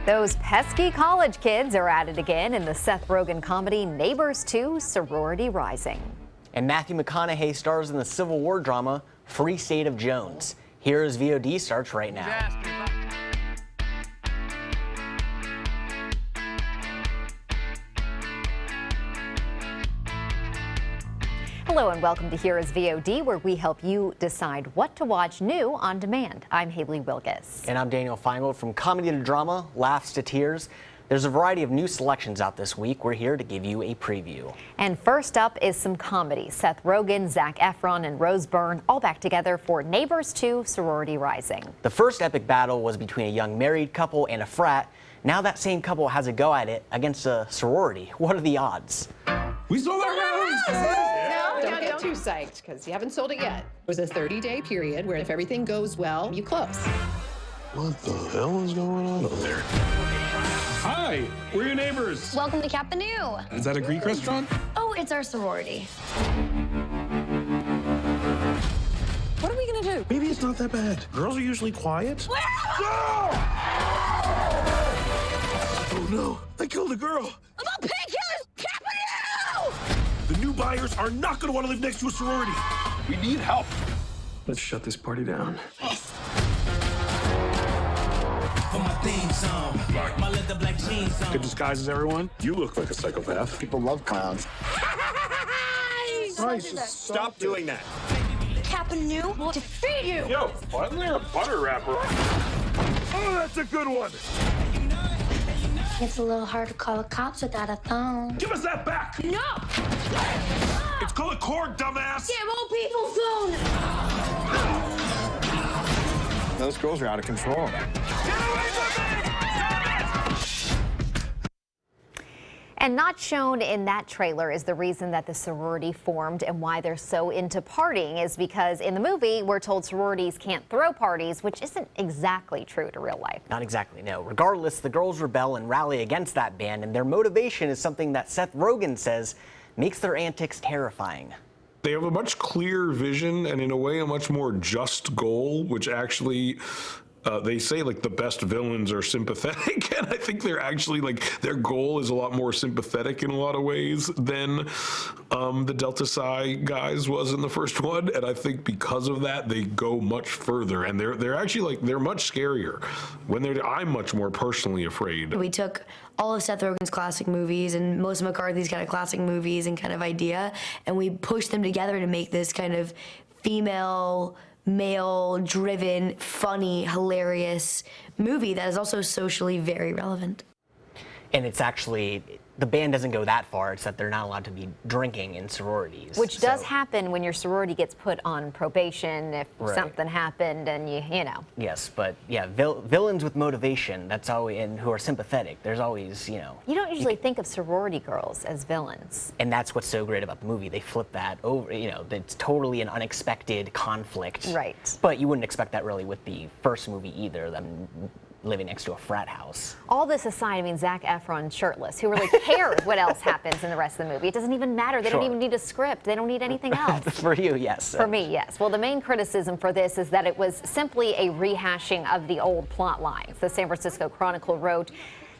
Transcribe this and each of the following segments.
Those pesky college kids are at it again in the Seth Rogen comedy Neighbors 2: Sorority Rising. And Matthew McConaughey stars in the Civil War drama Free State of Jones. Here's VOD starts right now. Hello and welcome to Here is VOD, where we help you decide what to watch new on demand. I'm Haley Wilgus. And I'm Daniel Feingold. From comedy to drama, laughs to tears, there's a variety of new selections out this week. We're here to give you a preview. And first up is some comedy. Seth Rogen, Zac Efron, and Rose Byrne all back together for Neighbors 2: Sorority Rising. The first epic battle was between a young married couple and a frat. Now that same couple has a go at it against a sorority. What are the odds? We sold our house! Don't get too psyched, because you haven't sold it yet. There's a 30-day period where if everything goes well, you close. What the hell is going on over there? Hi, we're your neighbors. Welcome to Kappa New. Is that a Greek restaurant? Oh, it's our sorority. What are we gonna do? Maybe it's not that bad. Girls are usually quiet. No! Oh no, I killed a girl. About painkillers, Kappa New! The new buyers are not gonna want to live next to a sorority. We need help. Let's shut this party down. Good disguise as everyone. You look like a psychopath. People love clowns. Stop doing that. Kappa New will defeat you! Yo, why isn't there a butter wrapper? Oh, that's a good one. It's a little hard to call the cops without a phone. Give us that back. No! It's called a cord, dumbass. Damn old people phone! Those girls are out of control. Get away from me! And not shown in that trailer is the reason that the sorority formed and why they're so into partying is because in the movie, we're told sororities can't throw parties, which isn't exactly true to real life. Not exactly, no. Regardless, the girls rebel and rally against that ban, and their motivation is something that Seth Rogen says makes their antics terrifying. They have a much clearer vision and in a way a much more just goal, which actually they say like the best villains are sympathetic, and I think they're actually like their goal is a lot more sympathetic in a lot of ways than the Delta Psi guys was in the first one, and I think because of that they go much further, and they're actually like they're much scarier. I'm much more personally afraid. We took all of Seth Rogen's classic movies and Melissa McCarthy's kind of classic movies and kind of idea, and we pushed them together to make this kind of female, male-driven, funny, hilarious movie that is also socially very relevant. And it's actually, the ban doesn't go that far. It's that they're not allowed to be drinking in sororities. Which does happen when your sorority gets put on probation if something happened and you know. Yes, but yeah, villains with motivation, that's always, and who are sympathetic, there's always, you know. You don't usually think of sorority girls as villains. And that's what's so great about the movie. They flip that over, you know, it's totally an unexpected conflict. Right. But you wouldn't expect that really with the first movie either, them living next to a frat house. All this aside, I mean, Zac Efron shirtless. Who really cares what else happens in the rest of the movie? It doesn't even matter. They don't even need a script. They don't need anything else. For you, yes. For me, yes. Well, the main criticism for this is that it was simply a rehashing of the old plot lines. The San Francisco Chronicle wrote,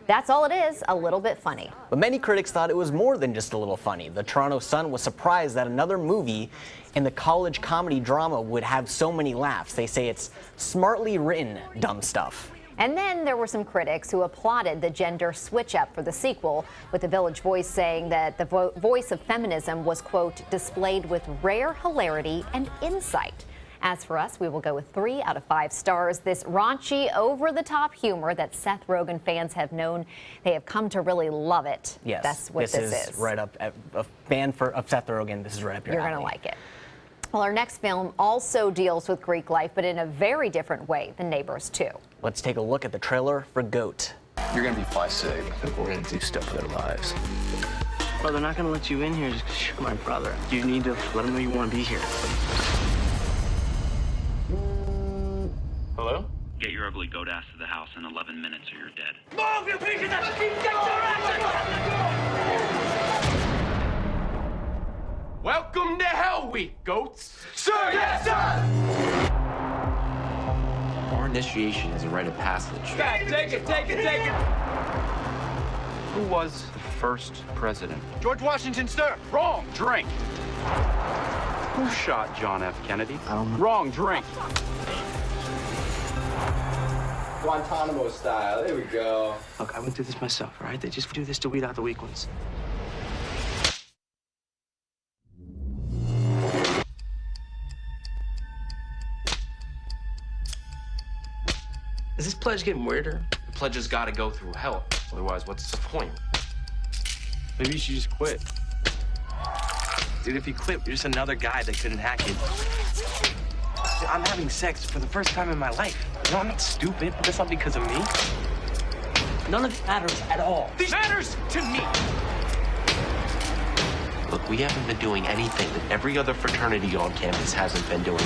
"That's all it is, a little bit funny." But many critics thought it was more than just a little funny. The Toronto Sun was surprised that another movie in the college comedy drama would have so many laughs. They say it's smartly written dumb stuff. And then there were some critics who applauded the gender switch-up for the sequel, with the Village Voice saying that the voice of feminism was, quote, displayed with rare hilarity and insight. As for us, we will go with 3 out of 5 stars. This raunchy, over-the-top humor that Seth Rogen fans have known, they have come to really love it. Yes, that's what this is. Right up, a fan of Seth Rogen, this is right up your alley. You're going to like it. Well, our next film also deals with Greek life, but in a very different way than Neighbors 2. Let's take a look at the trailer for Goat. You're gonna be fly safe, but we're gonna do stuff with our lives. Well, they're not gonna let you in here just because you're my brother. You need to let them know you want to be here. Hello? Get your ugly goat ass to the house in 11 minutes or you're dead. Move, you piece of Welcome to Hell Week, goats. Sir, yes, sir! Our initiation is a rite of passage. Take it! Who was the first president? George Washington, sir. Wrong. Drink. Who shot John F. Kennedy? I don't know. Wrong. Drink. Guantanamo style. There we go. Look, I went through this myself, all right? They just do this to weed out the weak ones. Is this pledge getting weirder? The pledge has got to go through hell. Otherwise, what's the point? Maybe you should just quit. Dude, if you quit, you're just another guy that couldn't hack it. Dude, I'm having sex for the first time in my life. You know, I'm not stupid. That's not because of me. None of it matters at all. This matters to me. Look, we haven't been doing anything that every other fraternity on campus hasn't been doing.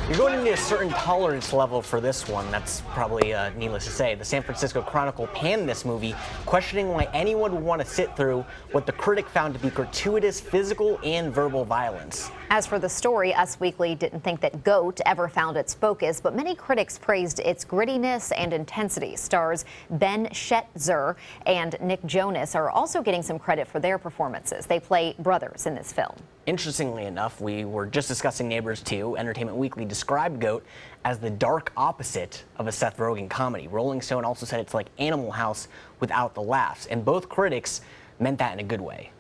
You're going into a certain tolerance level for this one. That's probably needless to say. The San Francisco Chronicle panned this movie, questioning why anyone would want to sit through what the critic found to be gratuitous physical and verbal violence. As for the story, Us Weekly didn't think that GOAT ever found its focus, but many critics praised its grittiness and intensity. Stars Ben Shetzer and Nick Jonas are also getting some credit for their performances. They play brothers in this film. Interestingly enough, we were just discussing Neighbors 2. Entertainment Weekly described GOAT as the dark opposite of a Seth Rogen comedy. Rolling Stone also said it's like Animal House without the laughs, and both critics meant that in a good way.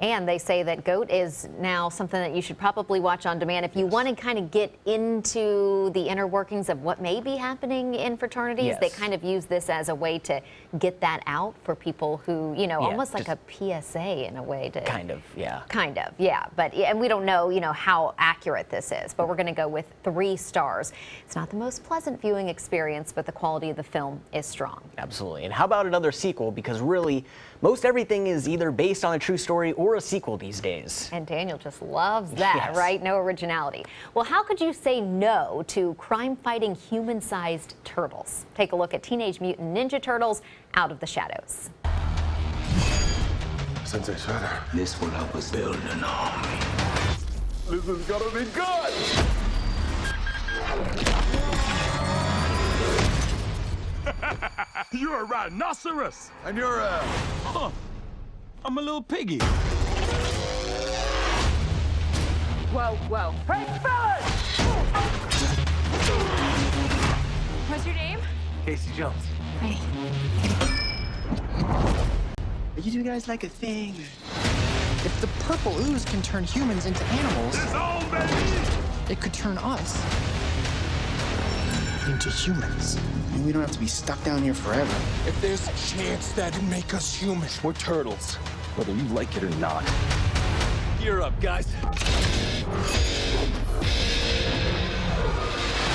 And they say that GOAT is now something that you should probably watch on demand if you want to kind of get into the inner workings of what may be happening in fraternities. Yes. They kind of use this as a way to get that out for people who, you know, almost like a PSA in a way to Kind of, yeah. But and we don't know, you know, how accurate this is, but we're going to go with 3 stars. It's not the most pleasant viewing experience, but the quality of the film is strong. Absolutely. And how about another sequel? Because really, most everything is either based on a true story or a sequel these days. And Daniel just loves that, Yes. right? No originality. Well, how could you say no to crime-fighting human-sized turtles? Take a look at Teenage Mutant Ninja Turtles Out of the Shadows. Sensei, sir. This will help us build an army. This is gonna be good. You're a rhinoceros, and you're a. I'm a little piggy. Whoa. Hey, fellas! What's your name? Casey Jones. Hey. Are you two guys like a thing? If the purple ooze can turn humans into animals, It's on, baby! it could turn us into humans. And we don't have to be stuck down here forever. If there's a chance that'd make us human, we're turtles, whether you like it or not. Gear up, guys.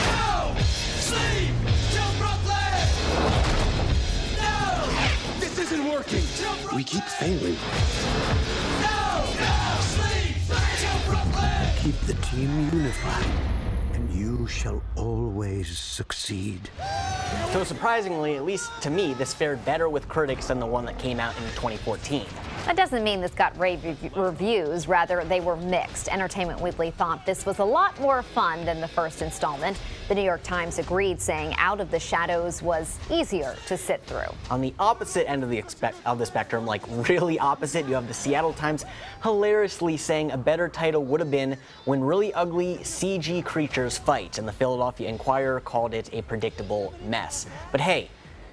No! Sleep! Till Brooklyn! No! This isn't working! We keep failing. No! Sleep! Till Brooklyn! Keep the team unified, and you shall always succeed. So surprisingly, at least to me, this fared better with critics than the one that came out in 2014. That doesn't mean this got rave reviews. Rather, they were mixed. Entertainment Weekly thought this was a lot more fun than the first installment. The New York Times agreed, saying Out of the Shadows was easier to sit through. On the opposite end of the spectrum, like really opposite, you have the Seattle Times hilariously saying a better title would have been When Really Ugly CG Creatures Fight, and the Philadelphia Inquirer called it a predictable mess. But hey,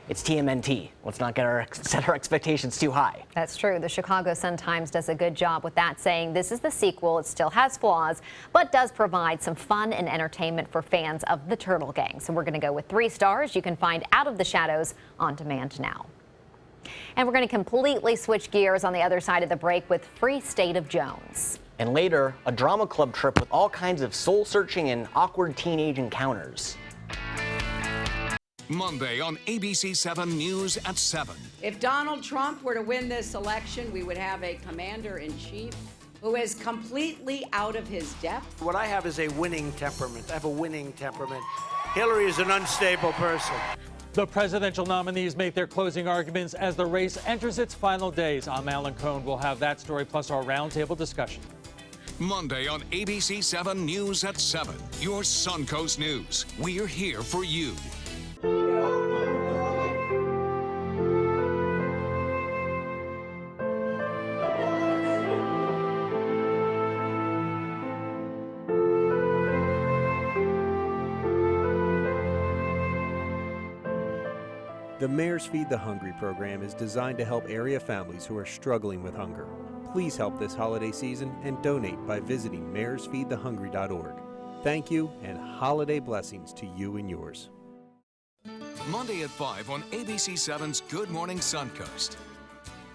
it's TMNT. Let's not set our expectations too high. That's true. The Chicago Sun-Times does a good job with that, saying this is the sequel. It still has flaws, but does provide some fun and entertainment for fans of the Turtle Gang. So we're going to go with 3 stars. You can find Out of the Shadows on demand now. And we're going to completely switch gears on the other side of the break with Free State of Jones. And later, a drama club trip with all kinds of soul-searching and awkward teenage encounters. Monday on ABC 7 News at 7. If Donald Trump were to win this election, we would have a commander-in-chief who is completely out of his depth. What I have is a winning temperament. I have a winning temperament. Hillary is an unstable person. The presidential nominees make their closing arguments as the race enters its final days. I'm Alan Cohn. We'll have that story plus our roundtable discussion. Monday on ABC 7 News at 7. Your Suncoast News. We're here for you. The Mayor's Feed the Hungry program is designed to help area families who are struggling with hunger. Please help this holiday season and donate by visiting mayorsfeedthehungry.org. Thank you and holiday blessings to you and yours. Monday at 5 on ABC 7's Good Morning Suncoast.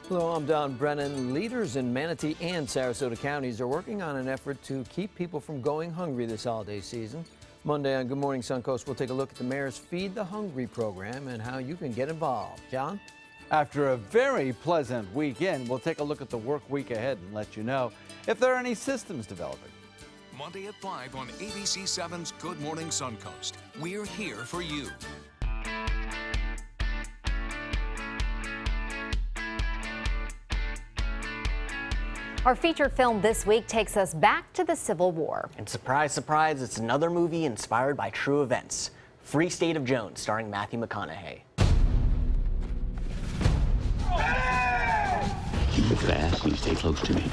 Hello, I'm Don Brennan. Leaders in Manatee and Sarasota counties are working on an effort to keep people from going hungry this holiday season. Monday on Good Morning Suncoast, we'll take a look at the Mayor's Feed the Hungry program and how you can get involved. John? After a very pleasant weekend, we'll take a look at the work week ahead and let you know if there are any systems developing. Monday at 5 on ABC 7's Good Morning Suncoast. We're here for you. Our featured film this week takes us back to the Civil War. And surprise, surprise, it's another movie inspired by true events. Free State of Jones, starring Matthew McConaughey. Keep it fast and you stay close to me.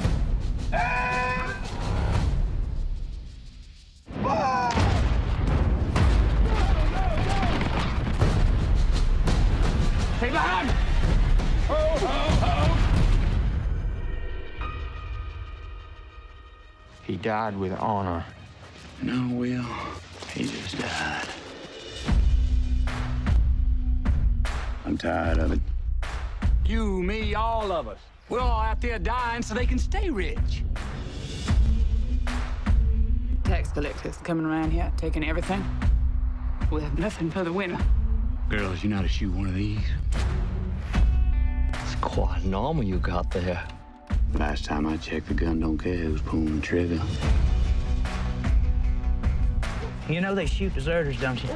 Stay behind! Ho, ho, ho! He died with honor. No, Will. He just died. I'm tired of it. You, me, all of us. We're all out there dying so they can stay rich. Tax collectors coming around here, taking everything. We have nothing for the winter. Girls, you know how to shoot one of these? It's quite an armor you got there. Last time I checked, the gun don't care who's pulling the trigger. You know they shoot deserters, don't you?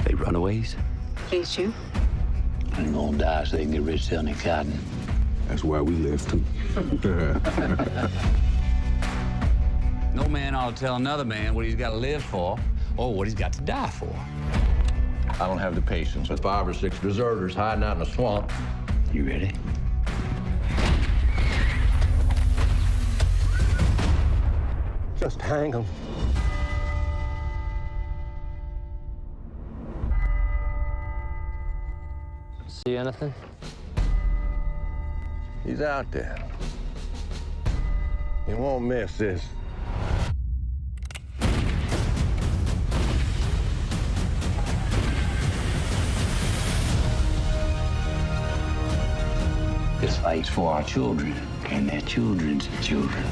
They runaways? Please shoot. They're gonna die so they can get rich selling their cotton. That's why we live too. No man ought to tell another man what he's got to live for or what he's got to die for. I don't have the patience with 5 or 6 deserters hiding out in a swamp. You ready? Just hang them. See anything? He's out there. He won't miss this. This fight's for our children and their children's children.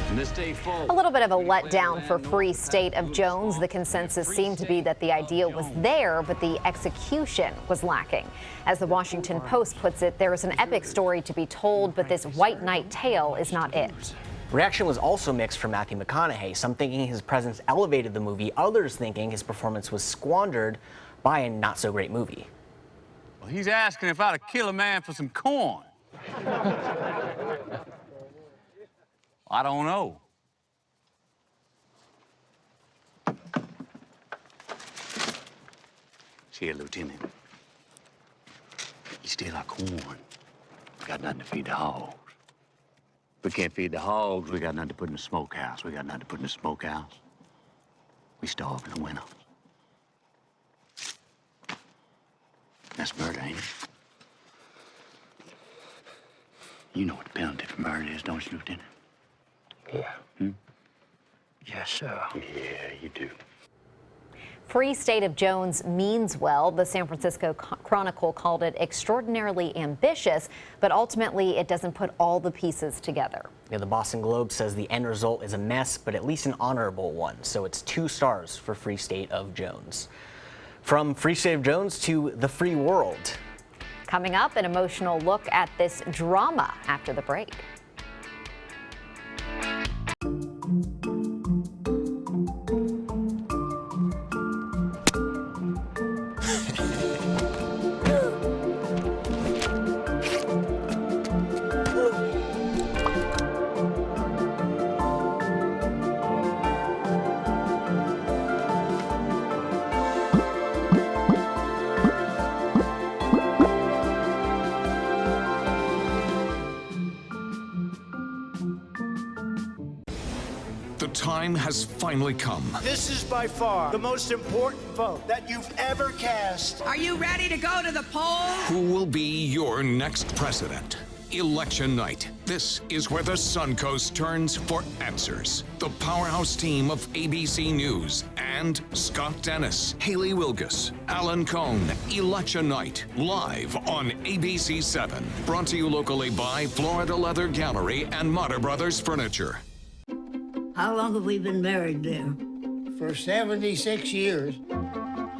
From this day forward, A little bit of a letdown for Free State of Jones. The consensus seemed to be that the idea was there, but the execution was lacking. As the Washington Post puts it, there is an epic story to be told, but this white knight tale is not it. Reaction was also mixed for Matthew McConaughey, some thinking his presence elevated the movie, others thinking his performance was squandered by a not-so-great movie. well, he's asking if I'd kill a man for some corn. I don't know. See, Lieutenant, you steal our corn. We got nothing to feed the hogs. We can't feed the hogs. We got nothing to put in the smokehouse. We got nothing to put in the smokehouse. We starve in the winter. That's murder, ain't it? You know what the penalty for murder is, don't you, Lieutenant? Yeah. Yes, sir. Yeah, you do. Free State of Jones means well. The San Francisco Chronicle called it extraordinarily ambitious, but ultimately it doesn't put all the pieces together. Yeah, the Boston Globe says the end result is a mess, but at least an honorable one. So it's 2 stars for Free State of Jones. From Free State of Jones to the free world. Coming up, an emotional look at this drama after the break. The time has finally come. This is by far the most important vote that you've ever cast. Are you ready to go to the polls? Who will be your next president? Election night. This is where the Suncoast turns for answers. The powerhouse team of ABC News and Scott Dennis, Haley Wilgus, Alan Cohn. Election night, live on ABC 7. Brought to you locally by Florida Leather Gallery and Motter Brothers Furniture. How long have we been married, dear? For 76 years.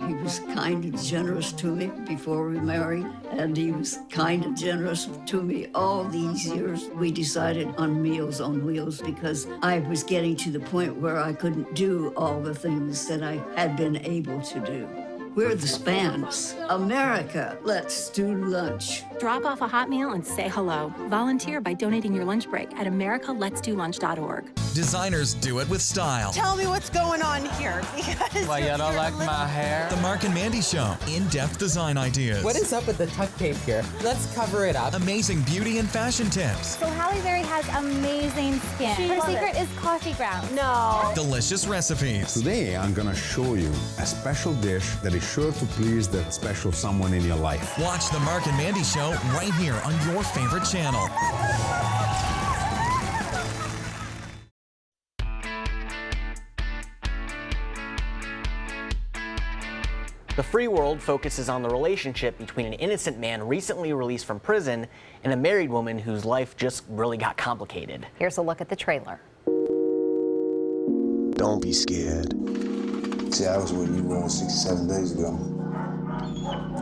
He was kind and generous to me before we married, and he was kind and generous to me all these years. We decided on Meals on Wheels because I was getting to the point where I couldn't do all the things that I had been able to do. We're the Spans. America, let's do lunch. Drop off a hot meal and say hello. Volunteer by donating your lunch break at americaletsdolunch.org. Designers do it with style. Tell me what's going on here, because Why, you don't like my hair? The Mark and Mandy Show. In-depth design ideas. What is up with the tuck tape here? Let's cover it up. Amazing beauty and fashion tips. So Halle Berry has amazing skin. Her secret is coffee grounds. No. Delicious recipes. Today, I'm gonna show you a special dish that is sure to please that special someone in your life. Watch the Mark and Mandy Show right here on your favorite channel. The Free World focuses on the relationship between an innocent man recently released from prison and a married woman whose life just really got complicated. Here's a look at the trailer. Don't be scared. See, I was with you 67 days ago.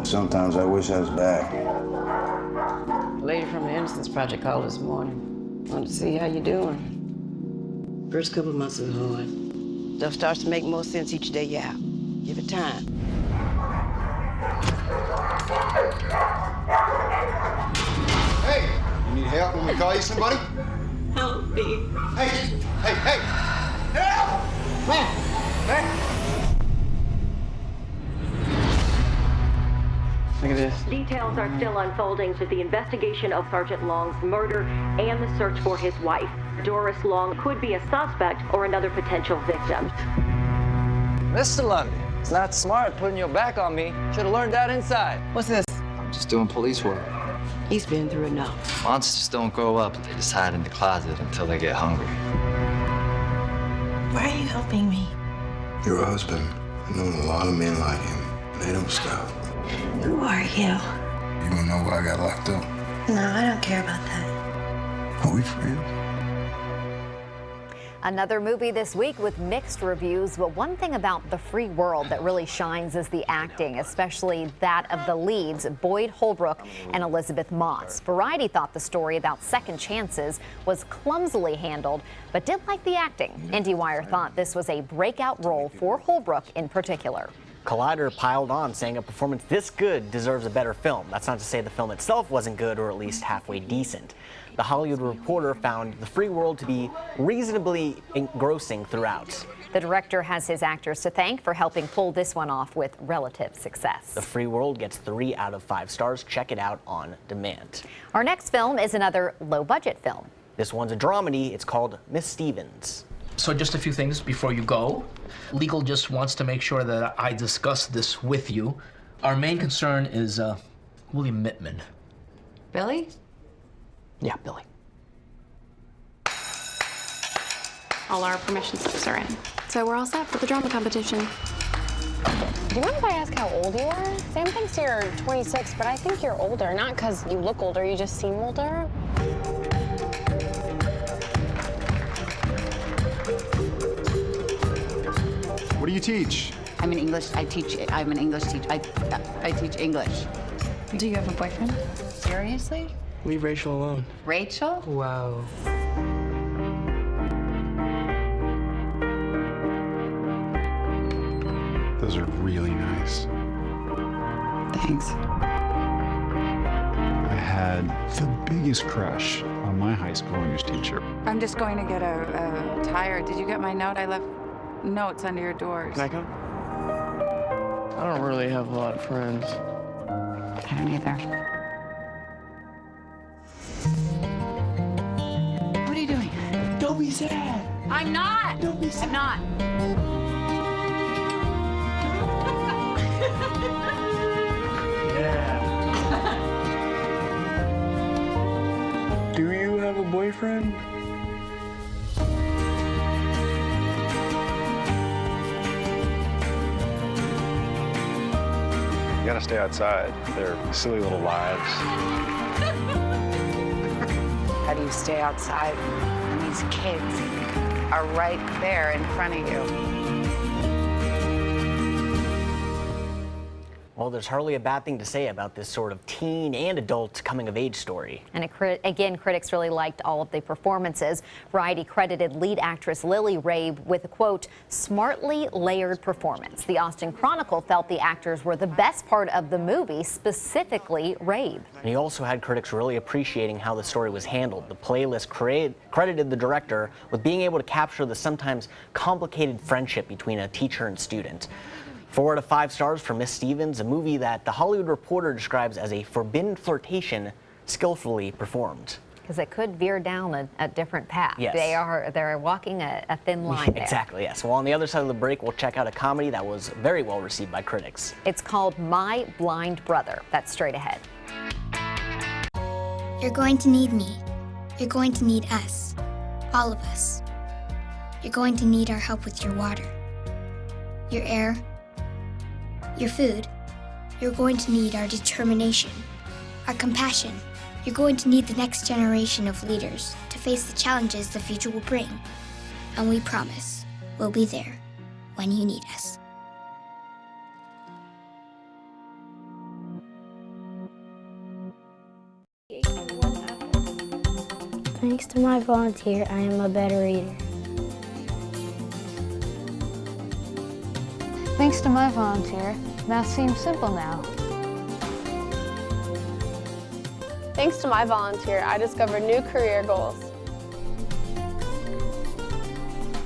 Sometimes I wish I was back. A lady from the Innocence Project called this morning. Wanted to see how you doing. First couple of months is hard. Stuff starts to make more sense each day you out. Give it time. Hey, you need help when we call you somebody? Help me. Hey! Help! Come on. Hey. Look at this. Details are still unfolding to the investigation of Sergeant Long's murder and the search for his wife. Doris Long could be a suspect or another potential victim. Mr. Lundy, it's not smart putting your back on me. Should have learned that inside. What's this? I'm just doing police work. He's been through enough. Monsters don't grow up. They just hide in the closet until they get hungry. Why are you helping me? Your husband. I've known a lot of men like him. They don't stop. Who are you? You wanna know why I got locked up? No, I don't care about that. Are we friends? Another movie this week with mixed reviews, but one thing about The Free World that really shines is the acting, especially that of the leads, Boyd Holbrook and Elizabeth Moss. Variety thought the story about second chances was clumsily handled, but did like the acting. IndieWire thought this was a breakout role for Holbrook in particular. Collider piled on, saying a performance this good deserves a better film. That's not to say the film itself wasn't good or at least halfway decent. The Hollywood Reporter found The Free World to be reasonably engrossing throughout. The director has his actors to thank for helping pull this one off with relative success. The Free World gets 3 out of 5 stars. Check it out on demand. Our next film is another low-budget film. This one's a dramedy. It's called Miss Stevens. So just a few things before you go. Legal just wants to make sure that I discuss this with you. Our main concern is William Mittman. Billy? Yeah, Billy. All our permission slips are in. So we're all set for the drama competition. Do you mind if I ask how old you are? Sam thinks you're 26, but I think you're older. Not because you look older, you just seem older. What do you teach? I'm an English teacher. I teach English. Do you have a boyfriend? Seriously? Leave Rachel alone. Rachel? Wow. Those are really nice. Thanks. I had the biggest crush on my high school English teacher. I'm just going to get a tire. Did you get my note? I left notes under your doors. Can I come? I don't really have a lot of friends. I don't either. What are you doing? Don't be sad. I'm not. I'm not. Do you have a boyfriend? You gotta stay outside. They're silly little lives. How do you stay outside when these kids are right there in front of you? Well, there's hardly a bad thing to say about this sort of teen and adult coming-of-age story. And again, critics really liked all of the performances. Variety credited lead actress Lily Rabe with a, quote, smartly layered performance. The Austin Chronicle felt the actors were the best part of the movie, specifically Rabe. And he also had critics really appreciating how the story was handled. The playlist credited the director with being able to capture the sometimes complicated friendship between a teacher and student. 4 out of 5 stars for Miss Stevens, a movie that The Hollywood Reporter describes as a forbidden flirtation skillfully performed. Because it could veer down a different path. Yes. They're walking a thin line there. Exactly, yes. Well, on the other side of the break, we'll check out a comedy that was very well received by critics. It's called My Blind Brother. That's straight ahead. You're going to need me. You're going to need us. All of us. You're going to need our help with your water, your air, your food. You're going to need our determination, our compassion. You're going to need the next generation of leaders to face the challenges the future will bring. And we promise we'll be there when you need us. Thanks to my volunteer, I am a better reader. Thanks to my volunteer, math seems simple now. Thanks to my volunteer, I discovered new career goals.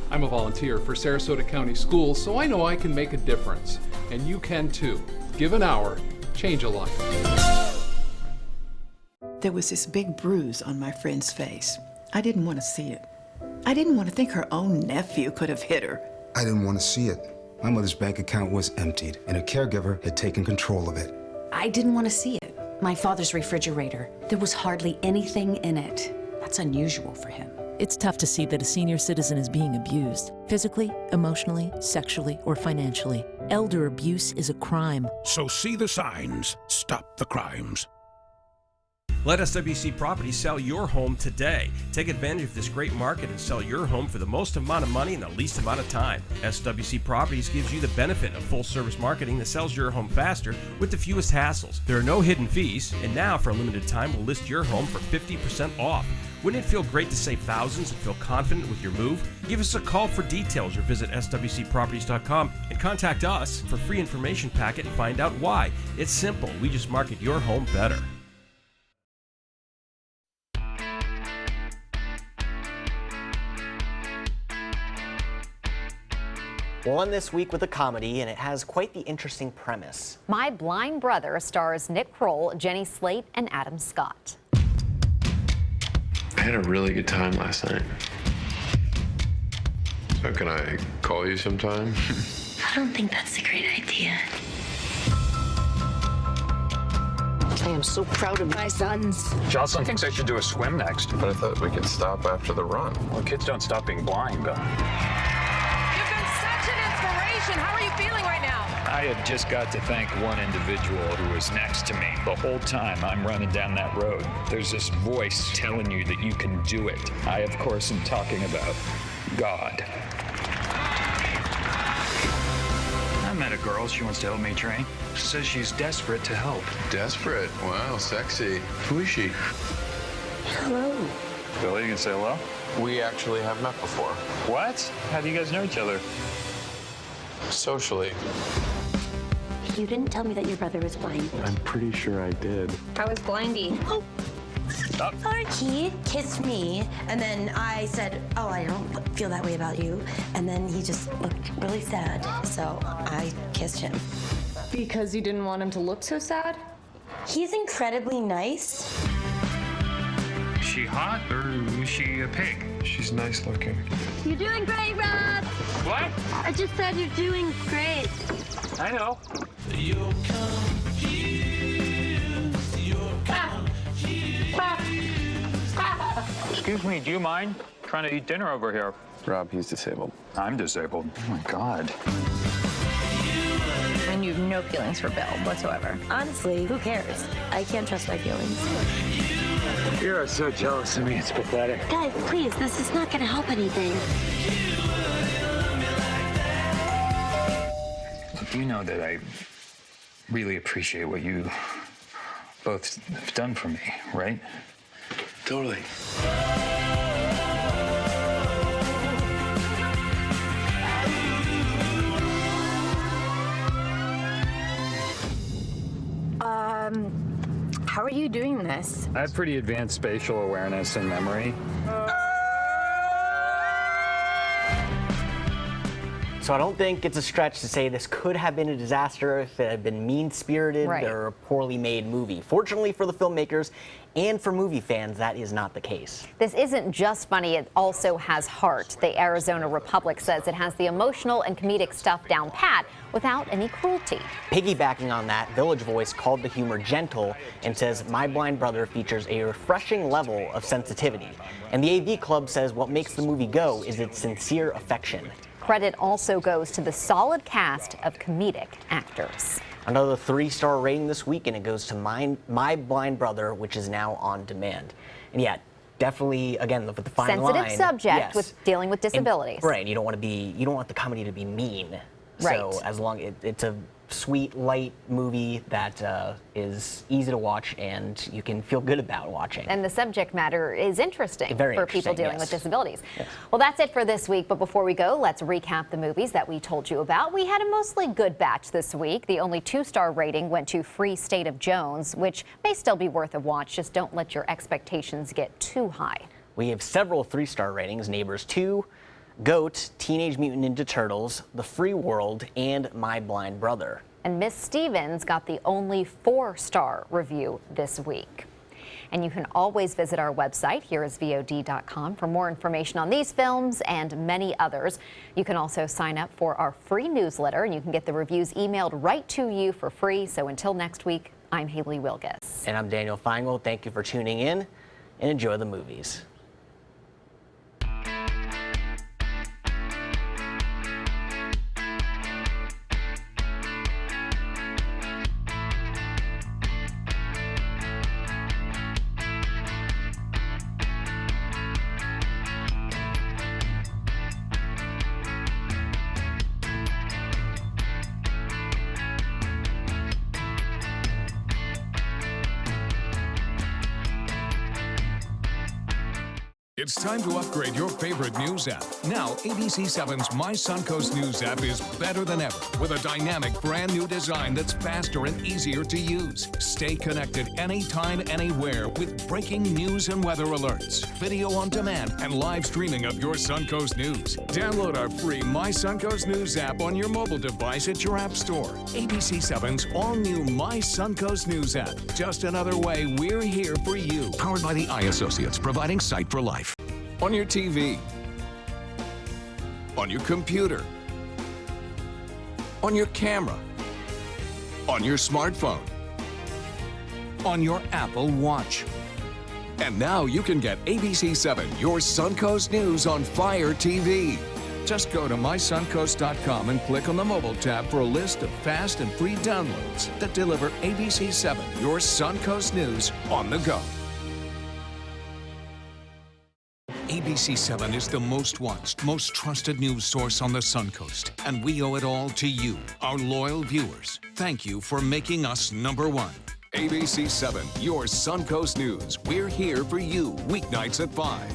I'm a volunteer for Sarasota County Schools, so I know I can make a difference. And you can too. Give an hour, change a life. There was this big bruise on my friend's face. I didn't want to see it. I didn't want to think her own nephew could have hit her. I didn't want to see it. My mother's bank account was emptied, and a caregiver had taken control of it. I didn't want to see it. My father's refrigerator, there was hardly anything in it. That's unusual for him. It's tough to see that a senior citizen is being abused, physically, emotionally, sexually, or financially. Elder abuse is a crime. So see the signs, stop the crimes. Let SWC Properties sell your home today. Take advantage of this great market and sell your home for the most amount of money in the least amount of time. SWC Properties gives you the benefit of full-service marketing that sells your home faster with the fewest hassles. There are no hidden fees, and now for a limited time, we'll list your home for 50% off. Wouldn't it feel great to save thousands and feel confident with your move? Give us a call for details or visit swcproperties.com and contact us for free information packet and find out why. It's simple. We just market your home better. We'll end this week with a comedy, and it has quite the interesting premise. My Blind Brother stars Nick Kroll, Jenny Slate, and Adam Scott. I had a really good time last night. So can I call you sometime? I don't think that's a great idea. I am so proud of my sons. Jocelyn thinks I should do a swim next. But I thought we could stop after the run. Well, kids don't stop being blind, Bill. How are you feeling right now? I have just got to thank one individual who was next to me. The whole time I'm running down that road, there's this voice telling you that you can do it. I, of course, am talking about God. I met a girl. She wants to help me train. She says she's desperate to help. Desperate? Wow, sexy. Who is she? Hello. Billy, you can say hello? We actually have met before. What? How do you guys know each other? Socially. You didn't tell me that your brother was blind. I'm pretty sure I did. I was blindy. Oh. Sorry. He kissed me, and then I said, oh, I don't feel that way about you. And then he just looked really sad, so I kissed him. Because you didn't want him to look so sad? He's incredibly nice. she hot or is she a pig? She's nice looking. You're doing great, Rob. What? I just said you're doing great. I know. Excuse me, do you mind trying to eat dinner over here? Rob, he's disabled. I'm disabled. Oh my God. And you have no feelings for Bill whatsoever. Honestly, who cares? I can't trust my feelings. You're so jealous of me, it's pathetic. Guys, please, this is not gonna help anything. You know that I really appreciate what you both have done for me, right? Totally. How are you doing this? I have pretty advanced spatial awareness and memory. So I don't think it's a stretch to say this could have been a disaster if it had been mean-spirited or a poorly made movie. Fortunately for the filmmakers and for movie fans, that is not the case. This isn't just funny, it also has heart. The Arizona Republic says it has the emotional and comedic stuff down pat without any cruelty. Piggybacking on that, Village Voice called the humor gentle and says My Blind Brother features a refreshing level of sensitivity. And the AV Club says what makes the movie go is its sincere affection. Credit also goes to the solid cast of comedic actors. Another 3-star rating this week, and it goes to My Blind Brother, which is now on demand. And yeah, definitely, again, with the fine line. Sensitive subject with dealing with disabilities. And, you don't want the comedy to be mean. So as long it's a sweet, light movie that is easy to watch and you can feel good about watching. And the subject matter is interesting for people dealing with disabilities. Yes. Well, that's it for this week. But before we go, let's recap the movies that we told you about. We had a mostly good batch this week. The only 2-star rating went to Free State of Jones, which may still be worth a watch. Just don't let your expectations get too high. We have several 3-star ratings: Neighbors 2, Goat, Teenage Mutant Ninja Turtles, The Free World, and My Blind Brother. And Miss Stevens got the only 4-star review this week. And you can always visit our website, hereisvod.com, for more information on these films and many others. You can also sign up for our free newsletter, and you can get the reviews emailed right to you for free. So until next week, I'm Haley Wilgus. And I'm Daniel Feingold. Thank you for tuning in, and enjoy the movies. It's time to upgrade your favorite news app. Now, ABC7's My Suncoast News app is better than ever with a dynamic brand new design that's faster and easier to use. Stay connected anytime, anywhere with breaking news and weather alerts, video on demand, and live streaming of your Suncoast News. Download our free My Suncoast News app on your mobile device at your app store. ABC7's all-new My Suncoast News app. Just another way we're here for you. Powered by the Eye Associates, providing sight for life. On your TV, on your computer, on your camera, on your smartphone, on your Apple Watch. And now you can get ABC7, your Suncoast News on Fire TV. Just go to mysuncoast.com and click on the mobile tab for a list of fast and free downloads that deliver ABC7, your Suncoast News on the go. ABC7 is the most watched, most trusted news source on the Suncoast, and we owe it all to you, our loyal viewers. Thank you for making us #1. ABC7, your Suncoast News. We're here for you, weeknights at 5.